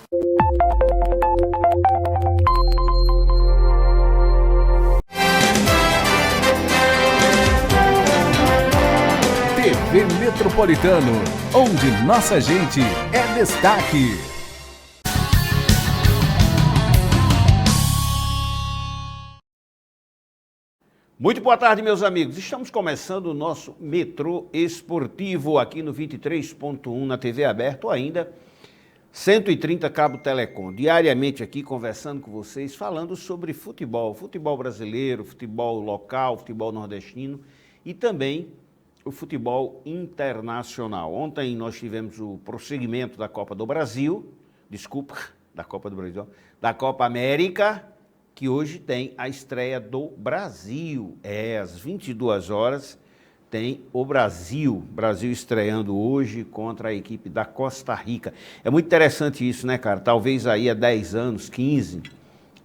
TV Metropolitano, onde nossa gente é destaque. Muito boa tarde, meus amigos. Estamos começando o nosso Metrô Esportivo aqui no 23.1 na TV aberta, ou ainda 130 Cabo Telecom. Diariamente aqui conversando com vocês, falando sobre futebol brasileiro, futebol local, futebol nordestino e também o futebol internacional. Ontem nós tivemos o prosseguimento da Copa do Brasil, da Copa América, que hoje tem a estreia do Brasil. Às 22 horas tem o Brasil estreando hoje contra a equipe da Costa Rica. É muito interessante isso, né, cara? Talvez aí há 10 anos, 15,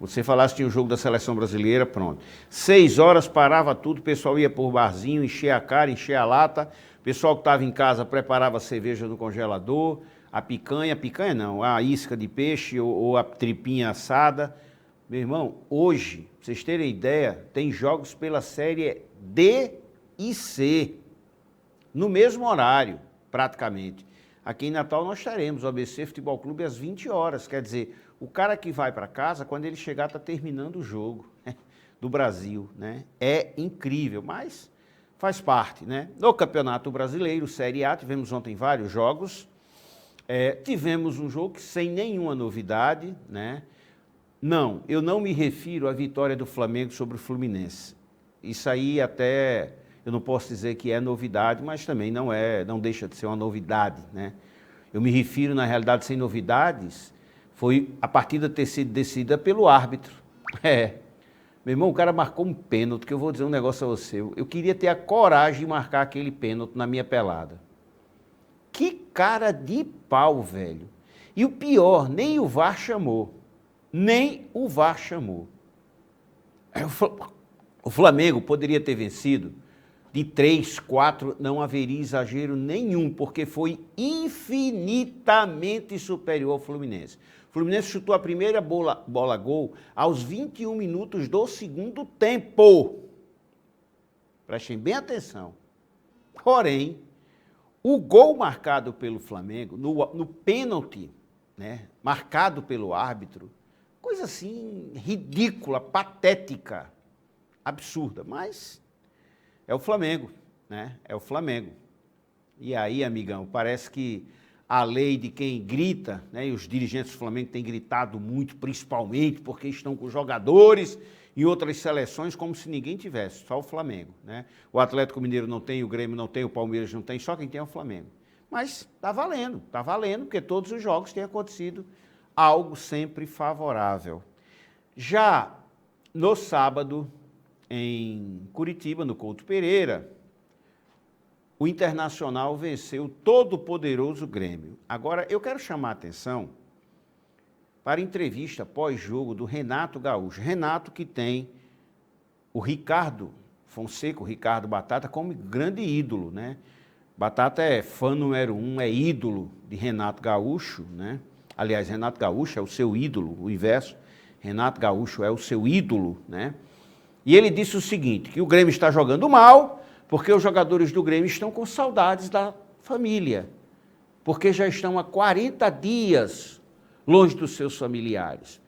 você falasse que tinha o jogo da seleção brasileira, pronto. 6 horas parava tudo, o pessoal ia por barzinho, encher a cara, encher a lata, o pessoal que estava em casa preparava a cerveja no congelador, a picanha não, a isca de peixe ou a tripinha assada. Meu irmão, hoje, pra vocês terem ideia, tem jogos pela série D e C, no mesmo horário, praticamente. Aqui em Natal nós teremos o ABC Futebol Clube às 20 horas, quer dizer, o cara que vai para casa, quando ele chegar, está terminando o jogo, né, do Brasil, né? É incrível, mas faz parte, né? No Campeonato Brasileiro, Série A, tivemos ontem vários jogos, tivemos um jogo sem nenhuma novidade, né? Não, eu não me refiro à vitória do Flamengo sobre o Fluminense. Isso aí até, eu não posso dizer que é novidade, mas também não deixa de ser uma novidade, né? Eu me refiro, na realidade, sem novidades, foi a partida ter sido decidida pelo árbitro. Meu irmão, o cara marcou um pênalti, que eu vou dizer um negócio a você. Eu queria ter a coragem de marcar aquele pênalti na minha pelada. Que cara de pau, velho. E o pior, nem o VAR chamou. O Flamengo poderia ter vencido de 3, 4, não haveria exagero nenhum, porque foi infinitamente superior ao Fluminense. O Fluminense chutou a primeira bola gol aos 21 minutos do segundo tempo. Prestem bem atenção. Porém, o gol marcado pelo Flamengo, no pênalti, né, marcado pelo árbitro, coisa assim, ridícula, patética, absurda, mas é o Flamengo, né? É o Flamengo. E aí, amigão, parece que a lei de quem grita, né? E os dirigentes do Flamengo têm gritado muito, principalmente porque estão com jogadores e outras seleções como se ninguém tivesse, só o Flamengo, né? O Atlético Mineiro não tem, o Grêmio não tem, o Palmeiras não tem, só quem tem é o Flamengo. Mas tá valendo, porque todos os jogos têm acontecido algo sempre favorável. Já no sábado, em Curitiba, no Couto Pereira, o Internacional venceu o todo-poderoso Grêmio. Agora, eu quero chamar a atenção para a entrevista pós-jogo do Renato Gaúcho. Renato que tem o Ricardo Fonseca, o Ricardo Batata, como grande ídolo, né? Batata é fã número 1, é ídolo de Renato Gaúcho, né? Aliás, Renato Gaúcho é o seu ídolo, o inverso. Renato Gaúcho é o seu ídolo, né? E ele disse o seguinte, que o Grêmio está jogando mal, porque os jogadores do Grêmio estão com saudades da família, porque já estão há 40 dias longe dos seus familiares.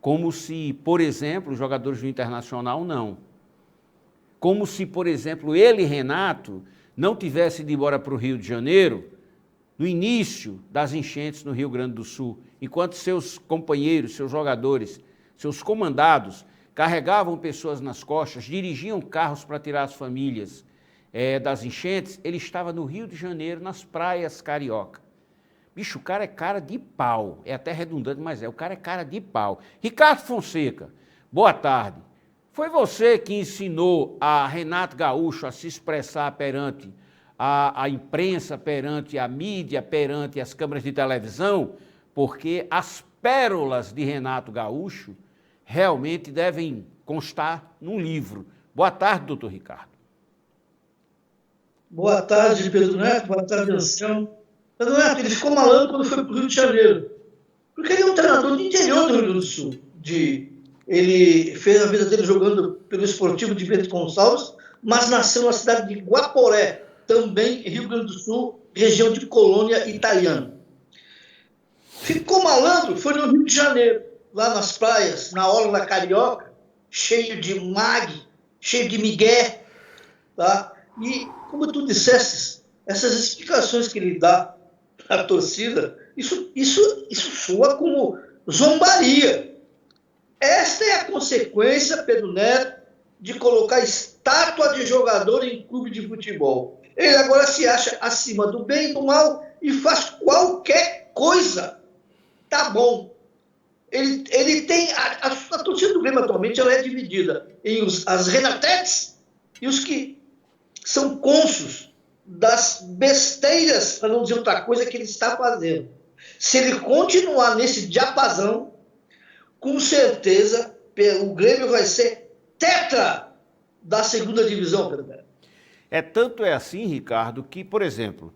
Como se, por exemplo, os jogadores do Internacional não. Como se, por exemplo, ele, Renato, não tivesse ido embora para o Rio de Janeiro no início das enchentes no Rio Grande do Sul, enquanto seus companheiros, seus jogadores, seus comandados carregavam pessoas nas costas, dirigiam carros para tirar as famílias das enchentes, ele estava no Rio de Janeiro, nas praias carioca. Bicho, o cara é cara de pau, é até redundante, mas o cara é cara de pau. Ricardo Fonseca, boa tarde. Foi você que ensinou a Renato Gaúcho a se expressar perante a imprensa, perante a mídia, perante as câmeras de televisão, porque as pérolas de Renato Gaúcho realmente devem constar num livro. Boa tarde, doutor Ricardo. Boa tarde, Pedro Neto. Boa tarde, Anselmo. Pedro Neto, ele ficou malandro quando foi para o Rio de Janeiro. Porque ele é um treinador do interior do Rio Grande do Sul. Ele fez a vida dele jogando pelo Esportivo de Bento Gonçalves, mas nasceu na cidade de Guaporé, também Rio Grande do Sul, região de colônia italiana. Ficou malandro, foi no Rio de Janeiro, lá nas praias, na orla carioca, cheio de mague, cheio de migué, tá? E, como tu disseste, essas explicações que ele dá à torcida, isso soa como zombaria. Esta é a consequência, Pedro Neto, de colocar estátua de jogador em clube de futebol. Ele agora se acha acima do bem e do mal e faz qualquer coisa. Tá bom. Ele tem... A torcida do Grêmio atualmente ela é dividida em as Renatetes e os que são cônscios das besteiras, para não dizer outra coisa, que ele está fazendo. Se ele continuar nesse diapasão, com certeza o Grêmio vai ser tetra da segunda divisão, Pedro. Tanto é assim, Ricardo, que, por exemplo,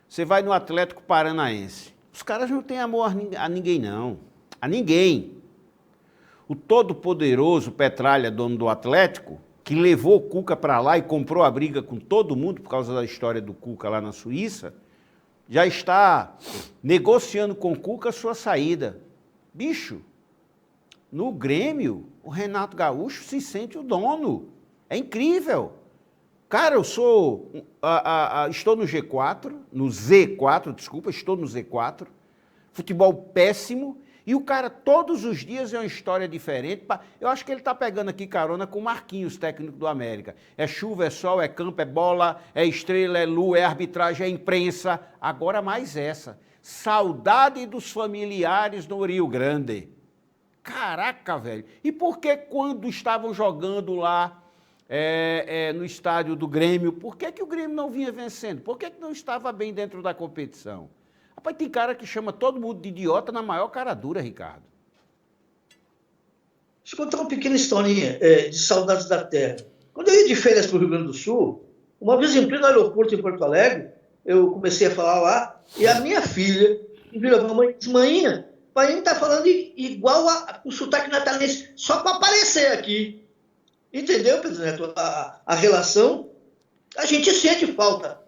você vai no Atlético Paranaense. Os caras não têm amor a ninguém, não. A ninguém. O todo-poderoso Petralha, dono do Atlético, que levou o Cuca para lá e comprou a briga com todo mundo por causa da história do Cuca lá na Suíça, já está negociando com o Cuca a sua saída. Bicho, no Grêmio, o Renato Gaúcho se sente o dono. É incrível. Cara, eu estou no G4, no Z4, desculpa, estou no Z4, futebol péssimo, e o cara todos os dias é uma história diferente. Eu acho que ele está pegando aqui carona com o Marquinhos, técnico do América. É chuva, é sol, é campo, é bola, é estrela, é lua, é arbitragem, é imprensa. Agora mais essa. Saudade dos familiares no Rio Grande. Caraca, velho. E por que quando estavam jogando lá no estádio do Grêmio, por que o Grêmio não vinha vencendo? Por que não estava bem dentro da competição? Rapaz, tem cara que chama todo mundo de idiota na maior cara dura, Ricardo. Deixa eu contar uma pequena historinha de saudades da terra. Quando eu ia de férias para o Rio Grande do Sul, uma vez em pleno aeroporto em Porto Alegre, eu comecei a falar lá, e a minha filha virou para a mãe e disse: Mainha, o pai está falando igual o sotaque natalense, só para aparecer aqui. Entendeu, Pedro Neto? A relação, a gente sente falta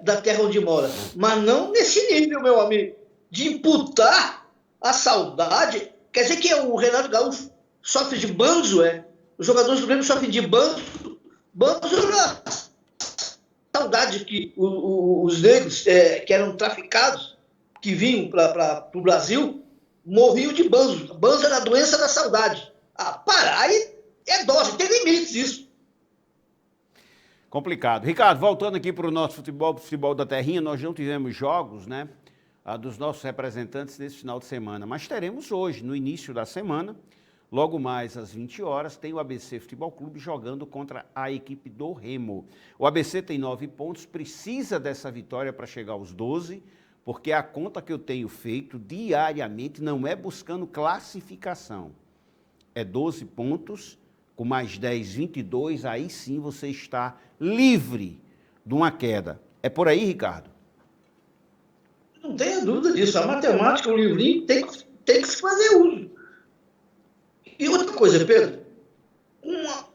da terra onde mora, mas não nesse nível, meu amigo, de imputar a saudade. Quer dizer que o Renato Gaúcho sofre de banzo, os jogadores do Grêmio sofrem de banzo. Banzo era a saudade que os negros que eram traficados, que vinham para o Brasil, morriam de banzo. Banzo era a doença da saudade. Parar aí é dose, tem limites isso. Complicado. Ricardo, voltando aqui para o nosso futebol da terrinha, nós não tivemos jogos, né, dos nossos representantes nesse final de semana, mas teremos hoje, no início da semana, logo mais às 20 horas, tem o ABC Futebol Clube jogando contra a equipe do Remo. O ABC tem 9 pontos, precisa dessa vitória para chegar aos 12, porque a conta que eu tenho feito diariamente não é buscando classificação. É 12 pontos, com mais 10, 22, aí sim você está livre de uma queda. É por aí, Ricardo? Não tenha dúvida disso. A matemática, o livrinho, tem que se fazer uso. E outra coisa, Pedro, uma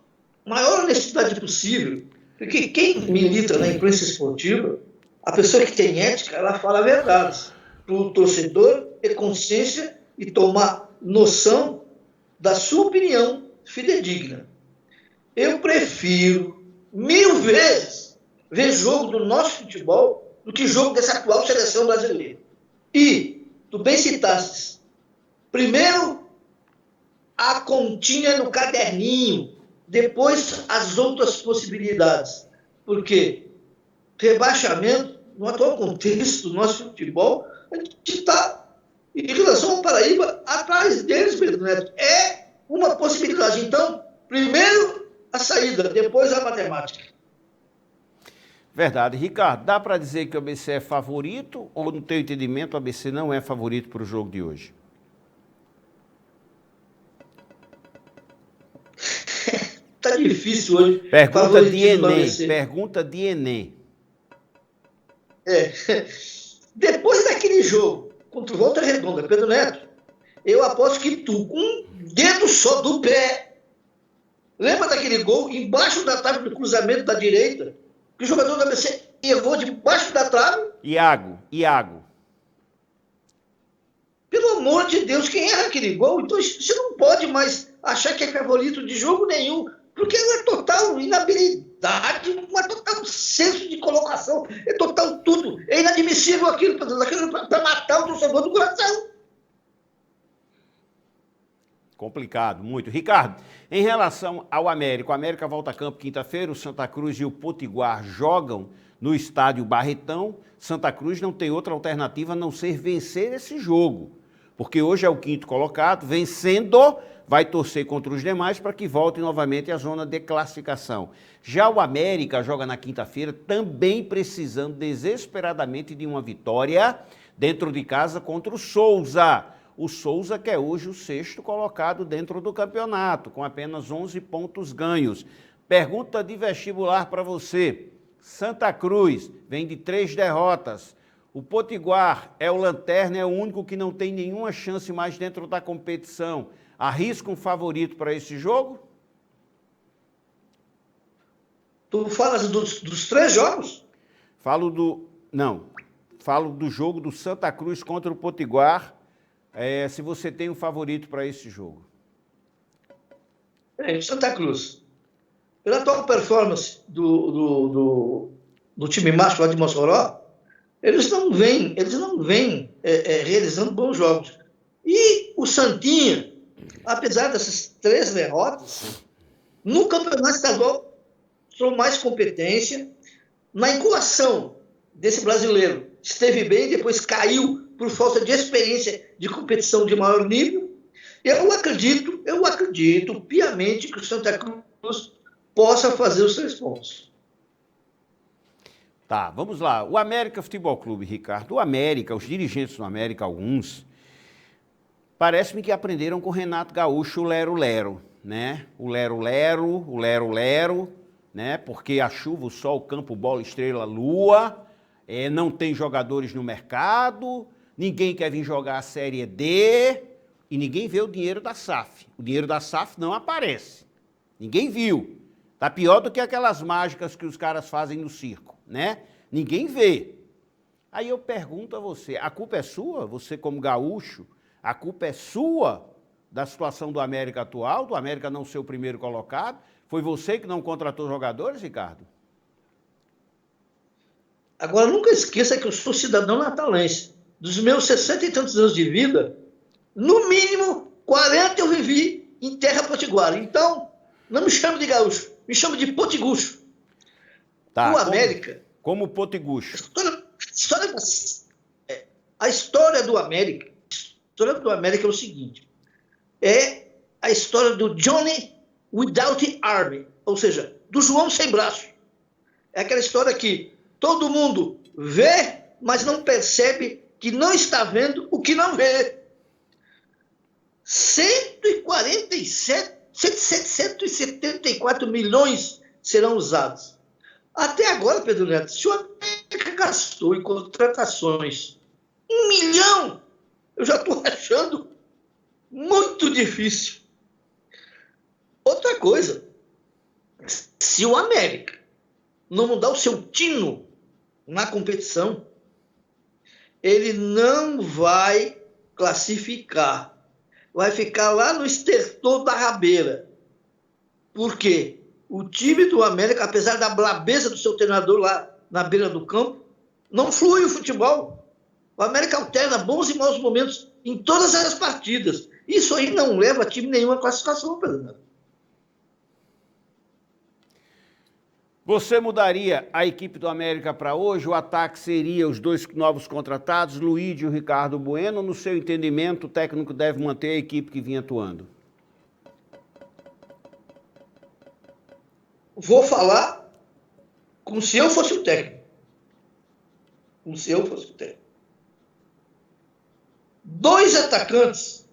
maior honestidade possível, porque quem milita na imprensa esportiva, a pessoa que tem ética, ela fala a verdade. Para o torcedor ter consciência e tomar noção da sua opinião fidedigna. Eu prefiro 1000 vezes ver jogo do nosso futebol do que jogo dessa atual seleção brasileira. E, tu bem citaste, primeiro a continha no caderninho, depois as outras possibilidades. Porque rebaixamento, no atual contexto do nosso futebol, a gente está, em relação ao Paraíba, atrás deles, Pedro Neto. É uma possibilidade. Então, primeiro a saída, depois a matemática. Verdade. Ricardo, dá para dizer que o ABC é favorito ou, no teu entendimento, o ABC não é favorito para o jogo de hoje? Tá difícil hoje. Pergunta de Enem. Depois daquele jogo contra o Volta Redonda, Pedro Neto, eu aposto que tu, com um dedo só do pé, lembra daquele gol embaixo da trave do cruzamento da direita, que o jogador do ABC errou debaixo da trave? Iago. Pelo amor de Deus, quem erra aquele gol? Então você não pode mais achar que é favorito de jogo nenhum, porque é uma total inabilidade, uma total senso de colocação, é total tudo. É inadmissível aquilo para matar o torcedor do coração. Complicado, muito. Ricardo, em relação ao América, o América volta a campo quinta-feira, o Santa Cruz e o Potiguar jogam no estádio Barretão. Santa Cruz não tem outra alternativa a não ser vencer esse jogo, porque hoje é o quinto colocado, vencendo, vai torcer contra os demais para que volte novamente à zona de classificação. Já o América joga na quinta-feira, também precisando desesperadamente de uma vitória dentro de casa contra o Souza. O Souza, que é hoje o sexto colocado dentro do campeonato, com apenas 11 pontos ganhos. Pergunta de vestibular para você. Santa Cruz vem de 3 derrotas. O Potiguar é o lanterna, é o único que não tem nenhuma chance mais dentro da competição. Arrisca um favorito para esse jogo? Tu falas dos 3 jogos? Falo do jogo do Santa Cruz contra o Potiguar. Se você tem um favorito para esse jogo. Santa Cruz. Pela atual performance do time macho lá de Mossoró, eles não vêm realizando bons jogos. E o Santinha, apesar dessas 3 derrotas, no campeonato estadual mostrou mais competência. Na inculação desse brasileiro, esteve bem, depois caiu por falta de experiência de competição de maior nível. Eu acredito piamente que o Santa Cruz possa fazer os 3 pontos. Tá, vamos lá. O América Futebol Clube, Ricardo. O América, os dirigentes do América, alguns, parece-me que aprenderam com o Renato Gaúcho o lero-lero, né? O lero-lero, né? Porque a chuva, o sol, o campo, bola, estrela, lua, não tem jogadores no mercado, ninguém quer vir jogar a Série D e ninguém vê o dinheiro da SAF. O dinheiro da SAF não aparece. Ninguém viu. Tá pior do que aquelas mágicas que os caras fazem no circo, né? Ninguém vê. Aí eu pergunto a você, a culpa é sua? Você como gaúcho, a culpa é sua da situação do América atual, do América não ser o primeiro colocado? Foi você que não contratou jogadores, Ricardo? Agora, nunca esqueça que eu sou cidadão natalense. Dos meus 60 e tantos anos de vida, no mínimo 40 eu vivi em terra potiguara. Então, não me chame de gaúcho, me chame de potigucho. Tá, o América... Como potigucho. A história do América é o seguinte. É a história do Johnny Without Arm, ou seja, do João sem braço. É aquela história que todo mundo vê, mas não percebe que não está vendo o que não vê. 174 milhões serão usados. Até agora, Pedro Neto, se o América gastou em contratações 1 milhão, eu já estou achando muito difícil. Outra coisa, se o América não mudar o seu tino na competição, ele não vai classificar. Vai ficar lá no estertor da rabeira. Por quê? O time do América, apesar da brabeza do seu treinador lá na beira do campo, não flui o futebol. O América alterna bons e maus momentos em todas as partidas. Isso aí não leva time nenhum à classificação, Pedro. Você mudaria a equipe do América para hoje? O ataque seria os 2 novos contratados, Luiz e o Ricardo Bueno? No seu entendimento, o técnico deve manter a equipe que vinha atuando? Vou falar como se eu fosse o técnico.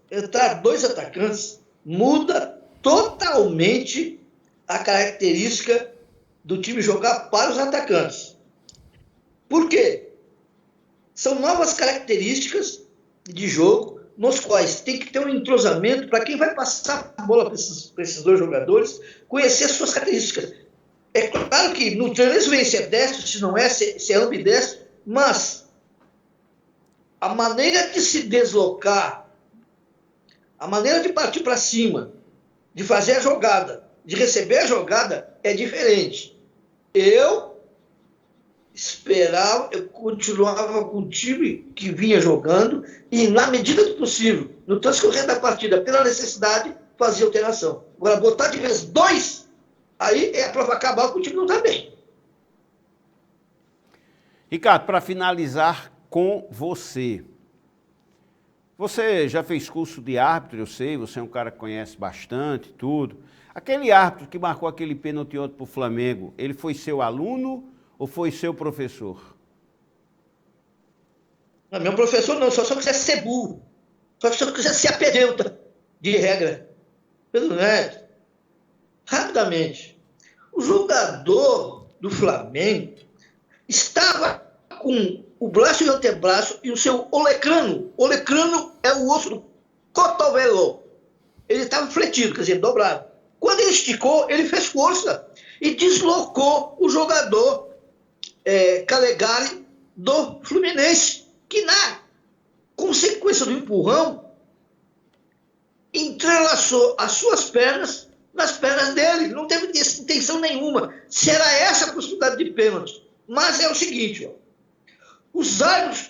Entrar dois atacantes, muda totalmente a característica do time jogar para os atacantes. Por quê? São novas características de jogo, nos quais tem que ter um entrosamento para quem vai passar a bola para esses dois jogadores, conhecer as suas características. É claro que no treino eles veem se é destro, se não é, se é ambidestro, mas a maneira de se deslocar, a maneira de partir para cima, de fazer a jogada, de receber a jogada é diferente. Eu continuava com o time que vinha jogando e, na medida do possível, no transcorrer da partida, pela necessidade, fazia alteração. Agora, botar de vez 2, aí é para acabar com o time não está bem. Ricardo, para finalizar com você. Você já fez curso de árbitro, eu sei, você é um cara que conhece bastante, tudo. Aquele árbitro que marcou aquele pênalti ontem para o Flamengo, ele foi seu aluno ou foi seu professor? Não, meu professor não, só se eu quiser ser burro. Só se eu quiser ser apedeuta de regra. Pedro Neto, rapidamente, o jogador do Flamengo estava com o braço e o antebraço e o seu olecrano. Olecrano é o osso do cotovelo. Ele estava fletido, quer dizer, dobrado. Quando ele esticou, ele fez força e deslocou o jogador Calegari do Fluminense, que na consequência do empurrão entrelaçou as suas pernas nas pernas dele. Não teve intenção nenhuma. Se era essa a possibilidade de pênalti. Mas é o seguinte, ó, os árbitros,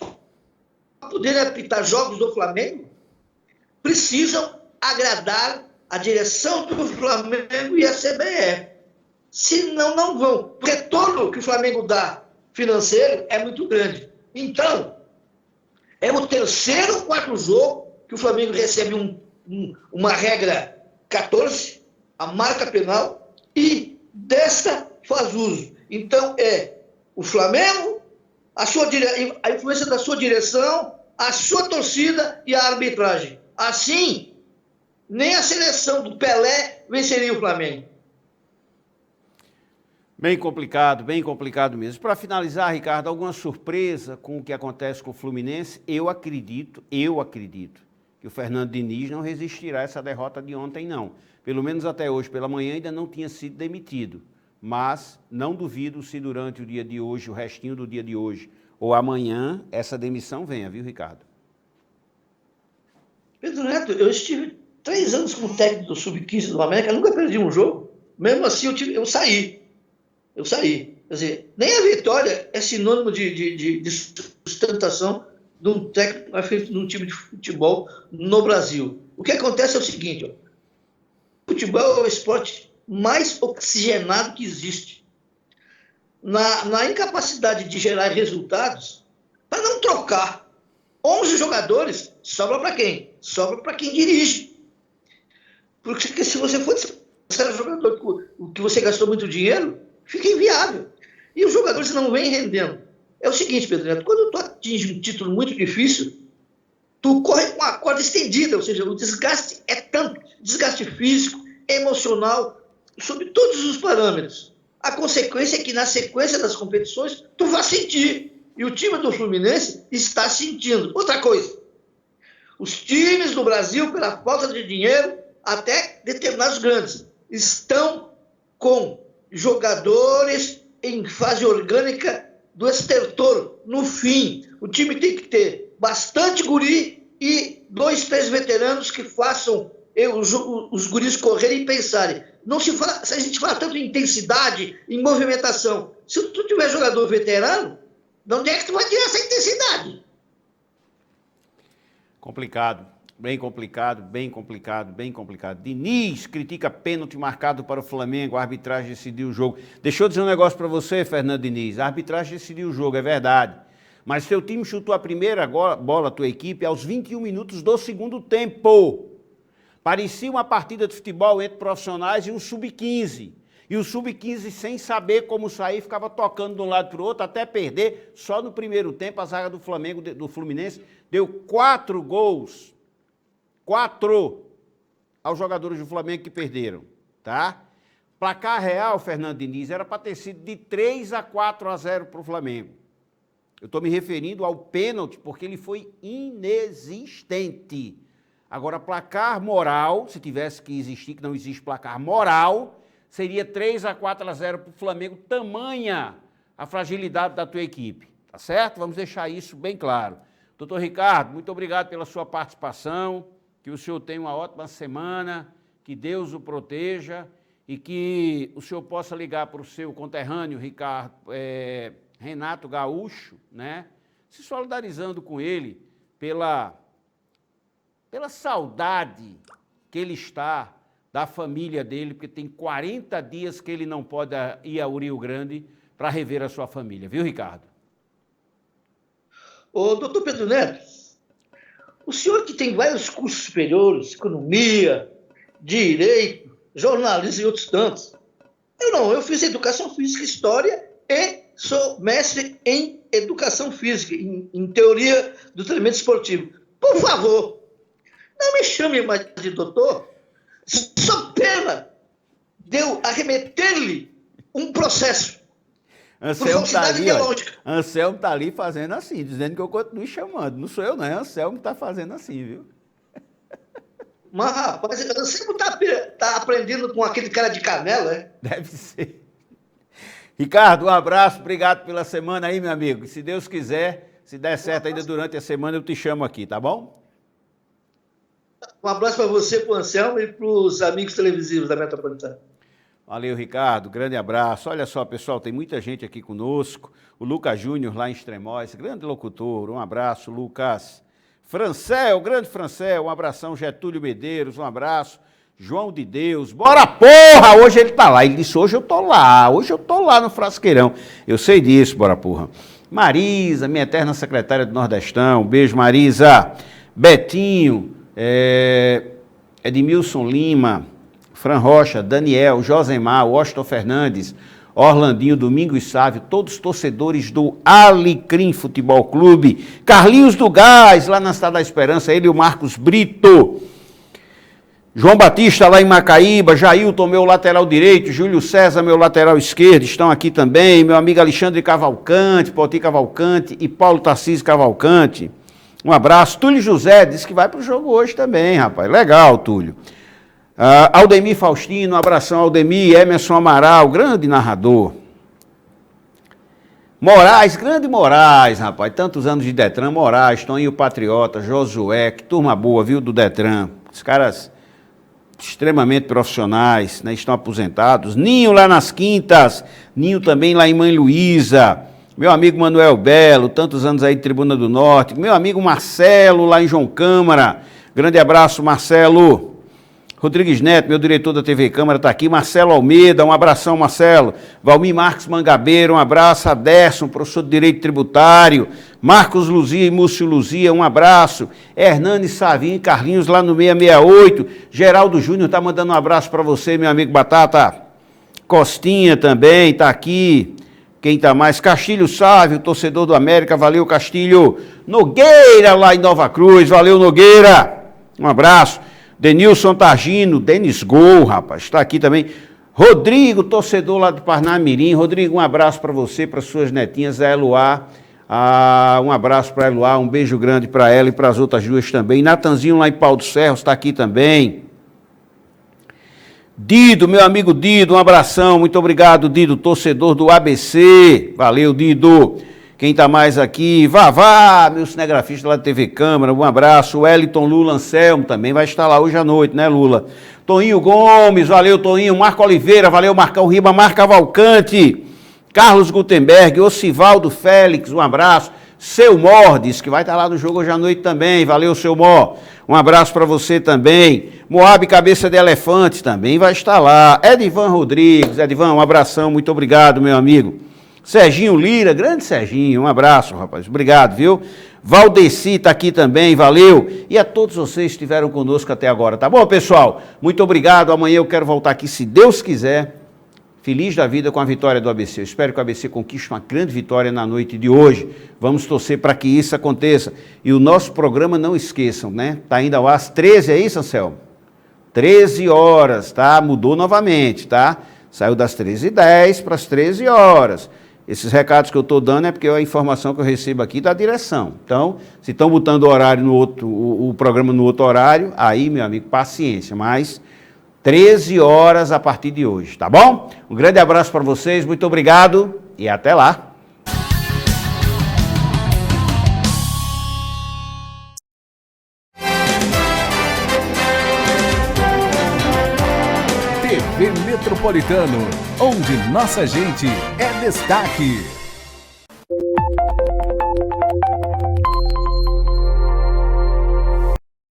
para poderem apitar jogos do Flamengo, precisam agradar a direção do Flamengo e a CBF. Senão, não vão. Porque todo que o Flamengo dá financeiro é muito grande. Então, é o terceiro ou quarto jogo que o Flamengo recebe uma regra 14, a marca penal, e desta faz uso. Então, é o Flamengo, a influência da sua direção, a sua torcida e a arbitragem. Assim, nem a seleção do Pelé venceria o Flamengo. Bem complicado mesmo. Para finalizar, Ricardo, alguma surpresa com o que acontece com o Fluminense? Eu acredito que o Fernando Diniz não resistirá a essa derrota de ontem, não. Pelo menos até hoje, pela manhã, ainda não tinha sido demitido. Mas não duvido se durante o dia de hoje, o restinho do dia de hoje, ou amanhã, essa demissão venha, viu, Ricardo? Pedro Neto, eu estive 3 anos como técnico do Sub-15 do América, nunca perdi um jogo. Mesmo assim, eu saí. Quer dizer, nem a vitória é sinônimo de sustentação de um técnico à frente de um time de futebol no Brasil. O que acontece é o seguinte, ó, o futebol é o esporte mais oxigenado que existe. Na incapacidade de gerar resultados, para não trocar 11 jogadores, sobra para quem? Sobra para quem dirige. Porque se você for ser jogador que você gastou muito dinheiro, fica inviável. E os jogadores não vêm rendendo. É o seguinte, Pedro Neto, quando tu atinge um título muito difícil, tu corre com a corda estendida, ou seja, o desgaste é tanto, desgaste físico, emocional, sobre todos os parâmetros. A consequência é que na sequência das competições, tu vai sentir. E o time do Fluminense está sentindo. Outra coisa, os times do Brasil, pela falta de dinheiro, até determinados grandes, estão com jogadores em fase orgânica do estertor. No fim, o time tem que ter bastante guri e 2, 3 veteranos que façam os guris correrem e pensarem. Se a gente fala tanto em intensidade, em movimentação, se tu tiver jogador veterano, de onde é que tu vai tirar essa intensidade? Complicado. Bem complicado. Diniz critica pênalti marcado para o Flamengo, a arbitragem decidiu o jogo. Deixa eu dizer um negócio para você, Fernando Diniz, a arbitragem decidiu o jogo, é verdade. Mas seu time chutou a primeira bola, a tua equipe, aos 21 minutos do segundo tempo. Parecia uma partida de futebol entre profissionais e um sub-15. E o sub-15, sem saber como sair, ficava tocando de um lado para o outro, até perder. Só no primeiro tempo, a zaga do Flamengo, do Fluminense, deu 4 gols. 4 aos jogadores do Flamengo que perderam, tá? Placar real, Fernando Diniz, era para ter sido de 3-4-0 para o Flamengo. Eu estou me referindo ao pênalti, porque ele foi inexistente. Agora, placar moral, se tivesse que existir, que não existe placar moral, seria 3-4-0 para o Flamengo, tamanha a fragilidade da tua equipe, tá certo? Vamos deixar isso bem claro. Doutor Ricardo, muito obrigado pela sua participação, que o senhor tenha uma ótima semana, que Deus o proteja e que o senhor possa ligar para o seu conterrâneo, Ricardo, Renato Gaúcho, né? Se solidarizando com ele pela saudade que ele está da família dele, porque tem 40 dias que ele não pode ir ao Rio Grande para rever a sua família, viu, Ricardo? Ô, doutor Pedro Neto, o senhor que tem vários cursos superiores, economia, direito, jornalismo e outros tantos. Eu não, eu fiz educação física, história e sou mestre em educação física, em teoria do treinamento esportivo. Por favor, não me chame mais de doutor, só pena de eu arremeter-lhe um processo. Anselmo está ali fazendo assim, dizendo que eu continuo chamando. Não sou eu, não, é Anselmo que está fazendo assim, viu? Mas, rapaz, Anselmo está aprendendo com aquele cara de canela, é? Deve ser. Ricardo, um abraço, obrigado pela semana aí, meu amigo. Se Deus quiser, se der certo ainda durante a semana, eu te chamo aqui, tá bom? Um abraço para você, para o Anselmo e para os amigos televisivos da Metropolitana. Valeu, Ricardo, grande abraço. Olha só, pessoal, tem muita gente aqui conosco. O Lucas Júnior, lá em Extremóis, grande locutor, um abraço, Lucas. Francel, grande Francel, um abração. Getúlio Medeiros, um abraço. João de Deus, bora porra! Hoje ele tá lá. Ele disse, hoje eu tô lá no Frasqueirão. Eu sei disso, bora porra. Marisa, minha eterna secretária do Nordestão, beijo, Marisa. Betinho, Edmilson Lima, Fran Rocha, Daniel, Josemar, Washington Fernandes, Orlandinho, Domingos Sávio, todos torcedores do Alecrim Futebol Clube, Carlinhos do Gás, lá na Cidade da Esperança, ele e o Marcos Brito, João Batista lá em Macaíba, Jailton, meu lateral direito, Júlio César, meu lateral esquerdo, estão aqui também, meu amigo Alexandre Cavalcante, Poti Cavalcante e Paulo Tarcísio Cavalcante, um abraço. Túlio José disse que vai para o jogo hoje também, rapaz, legal, Túlio. Aldemir Faustino, um abração, Aldemir, Emerson Amaral, grande narrador. Moraes, grande Moraes, rapaz, tantos anos de Detran, Moraes, Toninho Patriota, Josué, que turma boa, viu, do Detran. Os caras extremamente profissionais, né, estão aposentados. Ninho lá nas Quintas, Ninho também lá em Mãe Luísa, meu amigo Manuel Belo, tantos anos aí de Tribuna do Norte, meu amigo Marcelo lá em João Câmara, grande abraço, Marcelo. Rodrigues Neto, meu diretor da TV Câmara, está aqui. Marcelo Almeida, um abração, Marcelo. Valmir Marques Mangabeira, um abraço. Aderson, professor de Direito Tributário. Marcos Luzia e Múcio Luzia, um abraço. Hernani Savim, Carlinhos lá no 668. Geraldo Júnior está mandando um abraço para você, meu amigo Batata. Costinha também está aqui. Quem está mais? Castilho Sávio, torcedor do América. Valeu, Castilho. Nogueira, lá em Nova Cruz. Valeu, Nogueira. Um abraço. Denilson Targino, Denis Gol, rapaz, está aqui também. Rodrigo, torcedor lá de Parnamirim. Rodrigo, um abraço para você, para suas netinhas, a Eloá. Um abraço para a Eloá, um beijo grande para ela e para as outras duas também. Natanzinho lá em Pau do Cerro está aqui também. Dido, meu amigo Dido, um abração, muito obrigado, Dido, torcedor do ABC. Valeu, Dido. Quem está mais aqui? Vavá, meu cinegrafista lá da TV Câmara, um abraço. Wellington Lula Anselmo também vai estar lá hoje à noite, né, Lula? Toninho Gomes, valeu, Toninho. Marco Oliveira, valeu, Marcão Riba, Marco Cavalcante. Carlos Gutenberg, Ocivaldo Félix, um abraço. Seu Mordes, que vai estar lá no jogo hoje à noite também, valeu, Seu Mor. Um abraço para você também. Moab Cabeça de Elefante também vai estar lá. Edivan Rodrigues, Edivan, um abração, muito obrigado, meu amigo. Serginho Lira, grande Serginho, um abraço, rapaz, obrigado, viu? Valdeci está aqui também, valeu. E a todos vocês que estiveram conosco até agora, tá bom, pessoal? Muito obrigado, amanhã eu quero voltar aqui, se Deus quiser, feliz da vida com a vitória do ABC. Eu espero que o ABC conquiste uma grande vitória na noite de hoje. Vamos torcer para que isso aconteça. E o nosso programa, não esqueçam, né? Está ainda às 13, é isso, Anselmo? 13 horas, tá? Mudou novamente, tá? Saiu das 13h10 para as 13 horas. Esses recados que eu estou dando é porque a informação que eu recebo aqui da direção. Então, se estão botando o horário no outro, o programa no outro horário, aí, meu amigo, paciência, mas 13 horas a partir de hoje, tá bom? Um grande abraço para vocês, muito obrigado e até lá. TV Metropolitano, onde nossa gente é destaque.